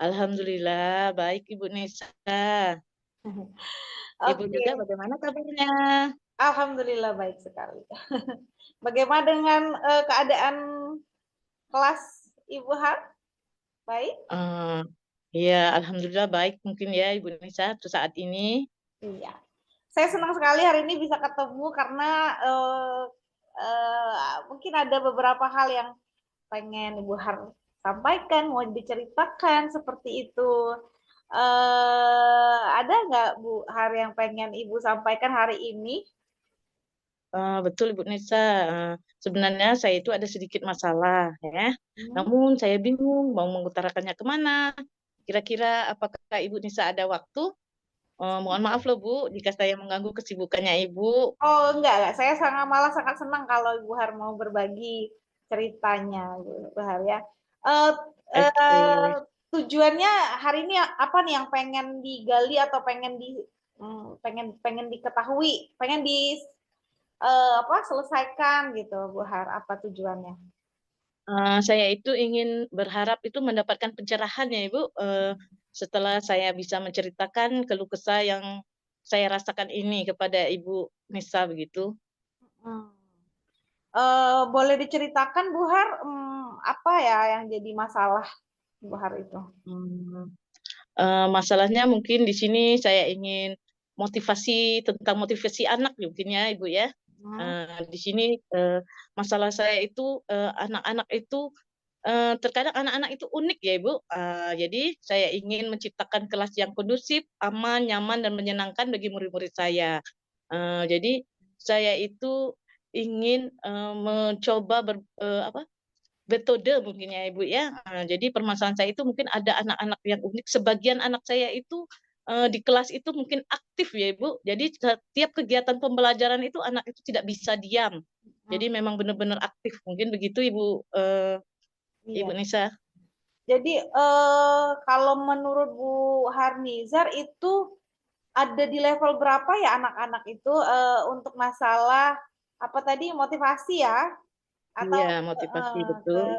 Alhamdulillah baik Ibu Nisa. Ibu Oke, juga bagaimana kabarnya? alhamdulillah baik sekali. Bagaimana dengan keadaan kelas Ibu Har? Baik? Eh, ya, Alhamdulillah baik mungkin ya Ibu Nisa untuk saat ini. Iya. Saya senang sekali hari ini bisa ketemu karena mungkin ada beberapa hal yang pengen Ibu Har sampaikan, mau diceritakan seperti itu. Ada nggak Bu Har yang pengen Ibu sampaikan hari ini? Betul Ibu Nisa. Sebenarnya saya itu ada sedikit masalah ya. Hmm? Namun saya bingung mau mengutarakannya kemana. Kira-kira apakah Ibu Nisa ada waktu? Mohon maaf loh Bu, jika saya mengganggu kesibukannya Ibu. Oh, enggak. Saya malah sangat senang kalau Ibu Har mau berbagi ceritanya, Bu Har ya. Eh, eh, Oke. tujuannya hari ini apa nih yang pengen digali atau pengen pengen diketahui, pengen apa selesaikan gitu, Bu Har. Apa tujuannya? Saya itu ingin berharap itu mendapatkan pencerahan ya Ibu, setelah saya bisa menceritakan keluh kesah yang saya rasakan ini kepada Ibu Nisa begitu. Hmm. Boleh diceritakan Bu Har, apa ya yang jadi masalah Bu Har itu? Hmm, Masalahnya mungkin di sini saya ingin motivasi tentang motivasi anak mungkin ya Ibu ya. Hmm. Di sini masalah saya itu anak-anak itu terkadang anak-anak itu unik ya Ibu. Jadi saya ingin menciptakan kelas yang kondusif, aman, nyaman dan menyenangkan bagi murid-murid saya. Jadi saya itu ingin mencoba apa metode mungkin ya Ibu ya. Jadi permasalahan saya itu mungkin ada anak-anak yang unik. Sebagian anak saya itu di kelas itu mungkin aktif ya Ibu. Jadi setiap kegiatan pembelajaran itu anak itu tidak bisa diam. Hmm. Jadi memang benar-benar aktif. Mungkin begitu Ibu Ibu Iya. Nisa. Jadi kalau menurut Bu Harnizar itu ada di level berapa ya anak-anak itu, untuk masalah, apa tadi, motivasi ya? Atau Iya, motivasi betul.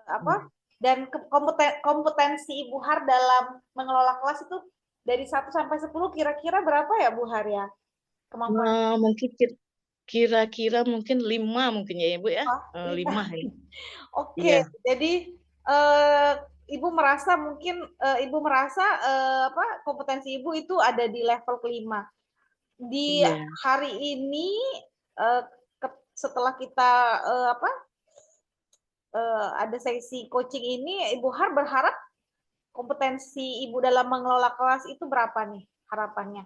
apa, Hmm. dan kompetensi Ibu Har dalam mengelola kelas itu dari 1 sampai 10 kira-kira berapa ya Bu Har ya? Kemampuan Mungkin kira-kira mungkin 5 mungkin ya Ibu ya. oh, 5. 5 ya. Oke, Iya, jadi, Ibu merasa mungkin, Ibu merasa, apa, kompetensi Ibu itu ada di level ke-5. Di iya. hari ini, eee, setelah kita, apa, ada sesi coaching ini, Ibu Har berharap kompetensi Ibu dalam mengelola kelas itu berapa nih harapannya?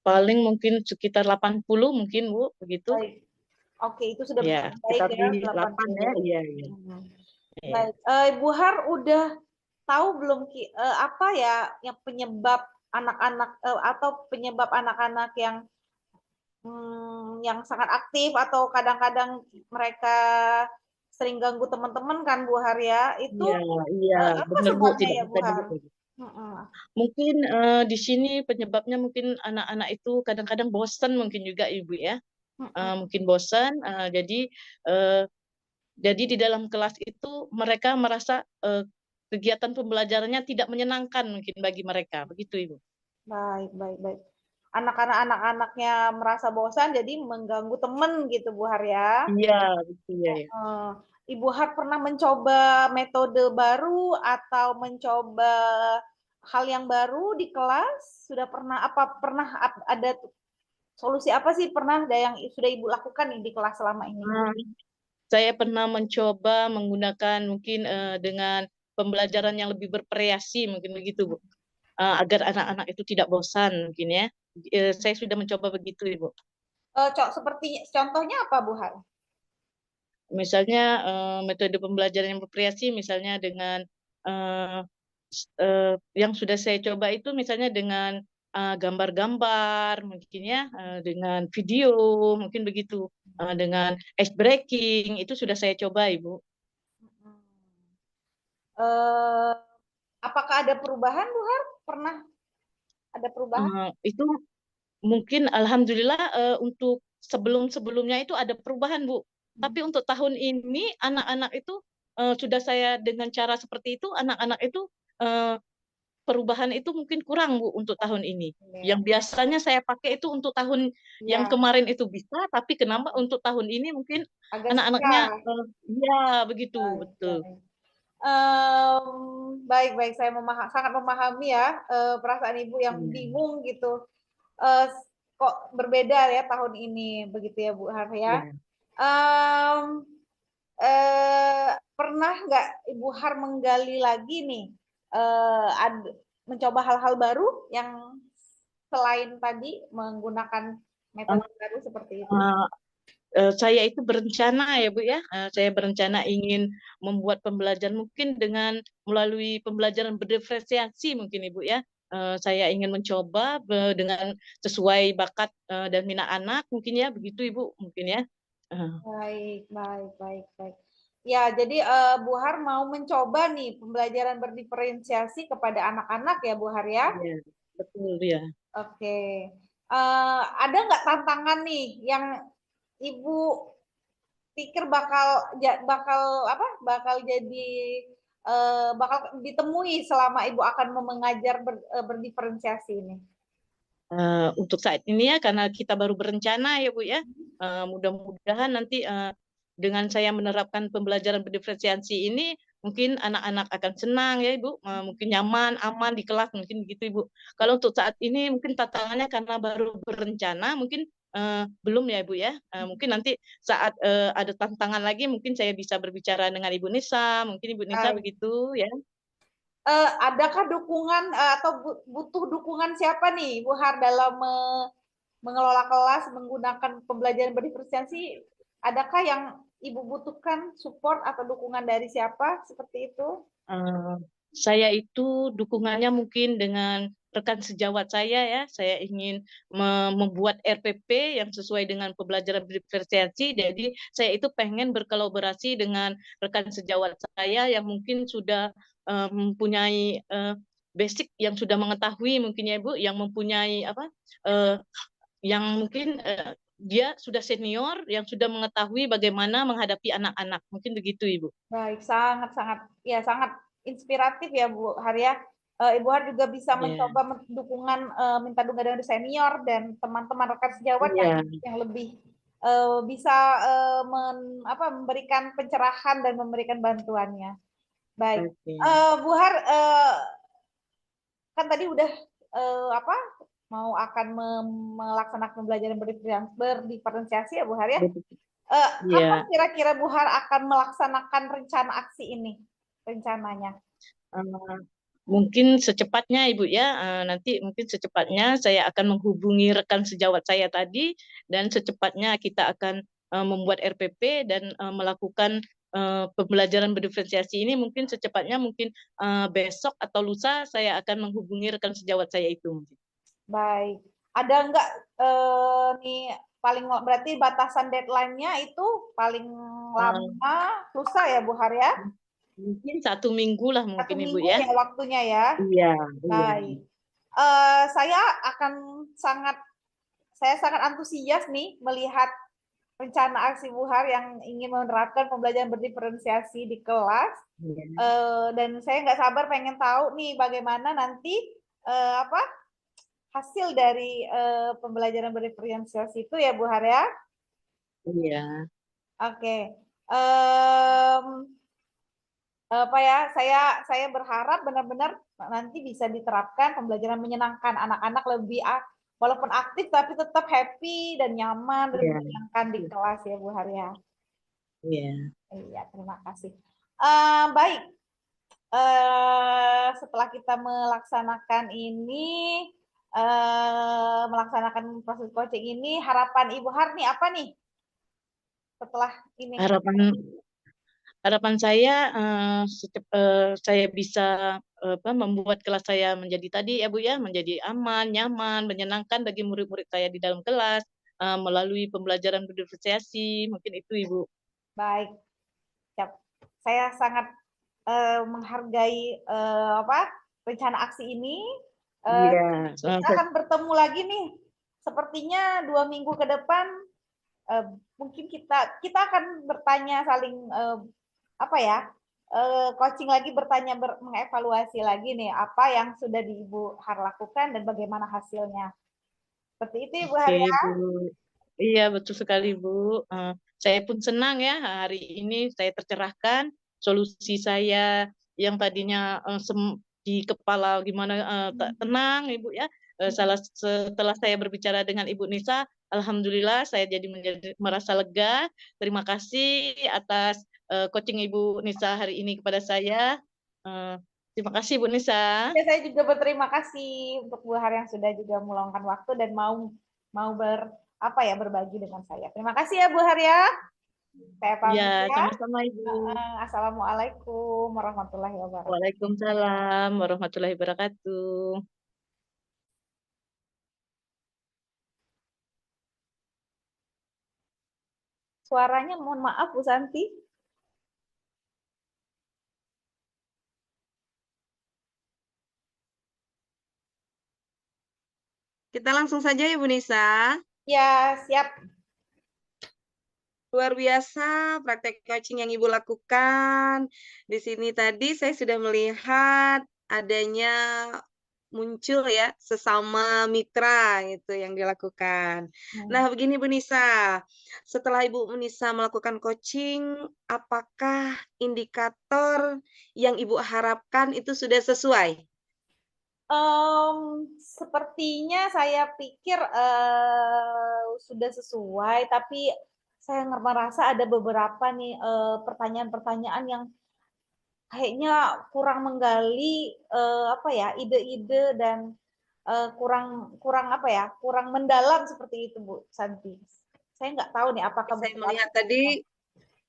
Paling mungkin sekitar 80 mungkin Bu, begitu. Baik. Oke, itu sudah Ya, baik sekitar ya, di 8 ya. 80. Iya, iya. Mhm. Iya. Baik, Ibu Har udah tahu belum apa ya yang penyebab anak-anak atau penyebab anak-anak yang sangat aktif atau kadang-kadang mereka sering ganggu teman-teman kan Bu Har ya, itu, Iya, iya, apa benar Bu, sebabnya tidak ya Bu bisa Har? dihindari. Mhm. Mungkin di sini penyebabnya mungkin anak-anak itu kadang-kadang bosan mungkin juga Ibu ya. Mhm. Mungkin bosan, eh, jadi di dalam kelas itu mereka merasa kegiatan pembelajarannya tidak menyenangkan mungkin bagi mereka, begitu Ibu. Baik, baik, baik. Anak-anaknya merasa bosan jadi mengganggu teman gitu Bu Har ya? Iya, betul ya. Ya. Heeh. Ibu Har pernah mencoba metode baru atau mencoba hal yang baru di kelas? Sudah pernah ada solusi apa sih pernah ada yang sudah Ibu lakukan nih di kelas selama ini? Ah, saya pernah mencoba menggunakan mungkin dengan pembelajaran yang lebih bervariasi mungkin begitu Bu. Agar anak-anak itu tidak bosan mungkin ya. Saya sudah mencoba begitu Ibu. Seperti contohnya apa Bu Har? Misalnya metode pembelajaran yang bervariasi misalnya dengan yang sudah saya coba itu misalnya dengan gambar-gambar mungkin ya, dengan video mungkin begitu, dengan ice breaking itu sudah saya coba Ibu. Mhm. Eee, apakah ada perubahan Bu Har? Pernah ada perubahan? Itu mungkin alhamdulillah untuk sebelum-sebelumnya itu ada perubahan Bu. Mhm. Tapi untuk tahun ini anak-anak itu sudah saya dengan cara seperti itu anak-anak itu eh, perubahan itu mungkin kurang Bu untuk tahun ini. Iya. Yang biasanya saya pakai itu untuk tahun yang Iya, kemarin itu bisa, tapi kenapa untuk tahun ini mungkin agak anak-anaknya susah. ya begitu, Baik, betul. baik. Baik, baik, saya sangat memahami ya, perasaan Ibu yang Iya, bingung gitu, kok berbeda ya tahun ini, begitu ya Bu Har ya. iya. Mmm, pernah nggak Ibu Har menggali lagi nih, mencoba hal-hal baru yang selain tadi menggunakan Eh, metode baru seperti itu? eh, saya itu berencana ya Bu ya, saya berencana ingin membuat pembelajaran mungkin dengan melalui pembelajaran berdiferensiasi mungkin Ibu ya. Saya ingin mencoba dengan sesuai bakat dan minat anak mungkin ya begitu Ibu mungkin ya. Eh, Baik, baik, baik, baik. Ya, jadi, Bu Har mau mencoba nih pembelajaran berdiferensiasi kepada anak-anak ya, Bu Har ya? Iya, betul ya. Oke. Ada nggak tantangan nih yang Ibu pikir bakal apa, bakal ditemui selama Ibu akan mengajar berdiferensiasi ini? Untuk saat ini ya karena kita baru berencana ya Bu ya, mudah-mudahan nanti dengan saya menerapkan pembelajaran berdiferensiasi ini mungkin anak-anak akan senang ya Ibu, mungkin nyaman, aman di kelas mungkin begitu Ibu. Kalau untuk saat ini mungkin tantangannya karena baru berencana mungkin belum ya Ibu ya. Mungkin nanti saat ada tantangan lagi mungkin saya bisa berbicara dengan Ibu Nisa, mungkin Ibu Nisa Baik. begitu ya. Adakah dukungan, atau butuh dukungan siapa nih, Bu Har dalam mengelola kelas menggunakan pembelajaran berdiferensiasi, adakah yang Ibu butuhkan support atau dukungan dari siapa seperti itu? Eh, saya itu dukungannya mungkin dengan rekan sejawat saya ya. Saya ingin membuat RPP yang sesuai dengan pembelajaran berdiferensiasi. Jadi saya itu pengen berkolaborasi dengan rekan sejawat saya yang mungkin sudah mempunyai basic yang sudah mengetahui mungkin ya Ibu, yang mempunyai yang mungkin dia sudah senior, yang sudah mengetahui bagaimana menghadapi anak-anak. Mungkin begitu Ibu. Baik, sangat-sangat ya sangat inspiratif ya Bu Haria. Ibu Har juga bisa mencoba dukungan minta dukungan dari senior dan teman-teman rekan sejawat yang lebih bisa memberikan pencerahan dan memberikan bantuannya. Baik, Bu Har kan tadi udah mau akan melaksanakan pembelajaran berdiferensiasi ya Bu Har ya. Kapan kira-kira Bu Har akan melaksanakan rencana aksi ini rencananya? Mungkin secepatnya Ibu ya, nanti mungkin secepatnya saya akan menghubungi rekan sejawat saya tadi dan secepatnya kita akan membuat RPP dan melakukan pembelajaran berdiferensiasi ini mungkin secepatnya mungkin besok atau lusa saya akan menghubungi rekan sejawat saya itu. Baik, ada enggak nih paling berarti batasan deadline-nya itu paling lama lusa ya Bu Har ya? Mungkin 1 minggu lah mungkin Ibu ya. Waktunya ya. Iya. Baik. Saya sangat antusias nih melihat rencana aksi Bu Har yang ingin menerapkan pembelajaran berdiferensiasi di kelas. Dan saya nggak sabar pengen tahu nih bagaimana nanti hasil dari pembelajaran berdiferensiasi itu ya Bu Har ya. Iya. Oke. Saya berharap benar-benar nanti bisa diterapkan pembelajaran menyenangkan, anak-anak lebih walaupun aktif tapi tetap happy dan nyaman dan menyenangkan di kelas ya Bu Har ya. Iya, terima kasih. Baik, setelah kita melaksanakan melaksanakan proses coaching ini, harapan Ibu Har nih apa nih setelah ini? Harapan saya saya bisa membuat kelas saya menjadi tadi ya Bu ya, menjadi aman, nyaman, menyenangkan bagi murid-murid saya di dalam kelas melalui pembelajaran berdiferensiasi, mungkin itu Ibu. Baik, saya sangat menghargai rencana aksi ini. Kita akan bertemu lagi nih, sepertinya 2 minggu ke depan. Mungkin kita akan bertanya saling coaching lagi, bertanya mengevaluasi lagi nih apa yang sudah Ibu Har lakukan dan bagaimana hasilnya. Seperti itu Ibu Har ya. Iya betul sekali Bu. Saya pun senang ya hari ini saya tercerahkan, solusi saya yang tadinya di kepala gimana tenang Ibu ya. Setelah saya berbicara dengan Ibu Nisa, alhamdulillah saya jadi merasa lega. Terima kasih atas coaching Ibu Nisa hari ini kepada saya. Terima kasih Bu Nisa. Ya, saya juga berterima kasih untuk Bu Har yang sudah juga meluangkan waktu dan mau berbagi dengan saya. Terima kasih ya Bu Har ya. Saya pamit ya. Sama-sama Ibu. Assalamualaikum warahmatullahi wabarakatuh. Waalaikumsalam warahmatullahi wabarakatuh. Suaranya mohon maaf Bu Santi. Kita langsung saja ya Bu Nisa. Ya, siap. Luar biasa praktek coaching yang Ibu lakukan. Di sini tadi saya sudah melihat adanya muncul ya sesama mitra itu yang dilakukan. Nah, begini Bu Nisa, setelah Ibu Nisa melakukan coaching, apakah indikator yang Ibu harapkan itu sudah sesuai? Sepertinya saya pikir sudah sesuai, tapi saya merasa ada beberapa nih pertanyaan-pertanyaan yang kayaknya kurang menggali ide-ide dan kurang mendalam seperti itu Bu Santi. Saya nggak tahu nih apakah saya melihat tadi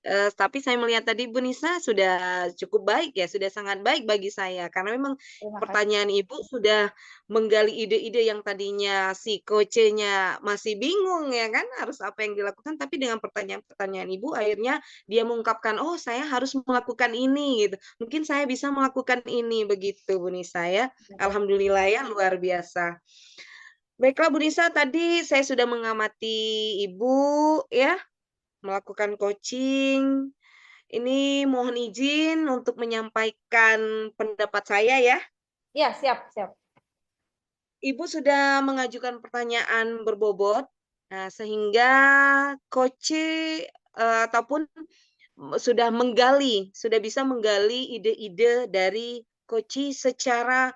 Tapi saya melihat tadi Bu Nisa sudah cukup baik ya, sudah sangat baik bagi saya. Karena memang Terima kasih. pertanyaan Ibu sudah menggali ide-ide yang tadinya si coach-nya masih bingung ya kan, harus apa yang dilakukan, tapi dengan pertanyaan-pertanyaan Ibu akhirnya dia mengungkapkan, "Oh, saya harus melakukan ini," gitu. "Mungkin saya bisa melakukan ini," begitu Bu Nisa ya. Alhamdulillah ya, luar biasa. Baiklah Bu Nisa, tadi saya sudah mengamati Ibu ya, melakukan coaching. Ini mohon izin untuk menyampaikan pendapat saya ya. Iya, siap, siap. Ibu sudah mengajukan pertanyaan berbobot, sehingga coach ataupun sudah bisa menggali ide-ide dari coach secara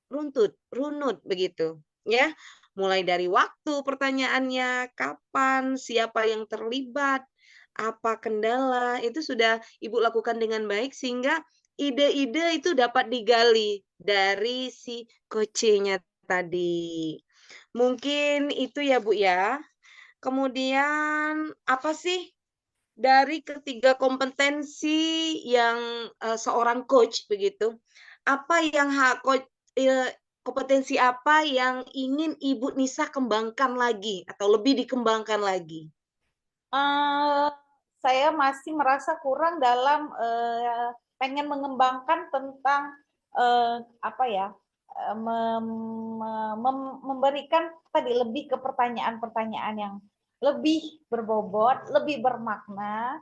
runut begitu, ya. Mulai dari waktu pertanyaannya, kapan, siapa yang terlibat, apa kendala, itu sudah Ibu lakukan dengan baik sehingga ide-ide itu dapat digali dari si coach-nya tadi. Mungkin itu ya, Bu, ya. Kemudian apa sih dari ketiga kompetensi yang, seorang coach begitu, apa yang kompetensi apa yang ingin Ibu Nisa kembangkan lagi atau lebih dikembangkan lagi? Saya masih merasa kurang dalam pengen mengembangkan tentang apa ya, memberikan tadi lebih ke pertanyaan-pertanyaan yang lebih berbobot, lebih bermakna.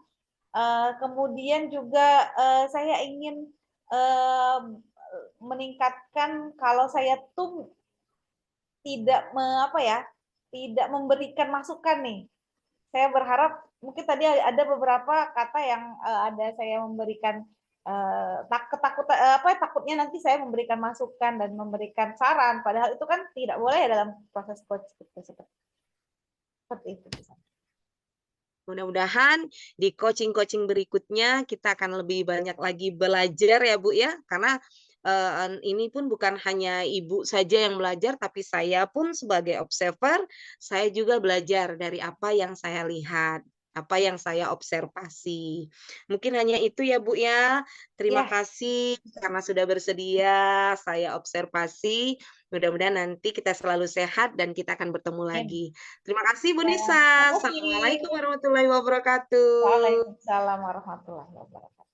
Kemudian juga saya ingin meningkatkan kalau saya tuh tidak apa ya, tidak memberikan masukan nih. Saya berharap mungkin tadi ada beberapa kata yang ada saya memberikan ketakutan takutnya nanti saya memberikan masukan dan memberikan saran, padahal itu kan tidak boleh ya dalam proses coach gitu, seperti itu. Mudah-mudahan di coaching-coaching berikutnya kita akan lebih banyak lagi belajar ya, Bu, ya. Karena, ini pun bukan hanya Ibu saja yang belajar, tapi saya pun sebagai observer, saya juga belajar dari apa yang saya lihat, apa yang saya observasi. Mungkin hanya itu ya, Bu, ya. Terima Ya, kasih karena sudah bersedia saya observasi. Mudah-mudahan nanti kita selalu sehat dan kita akan bertemu lagi. Terima kasih Bu ya. Nisa. Terima kasih. Assalamualaikum warahmatullahi wabarakatuh. Waalaikumsalam warahmatullahi wabarakatuh.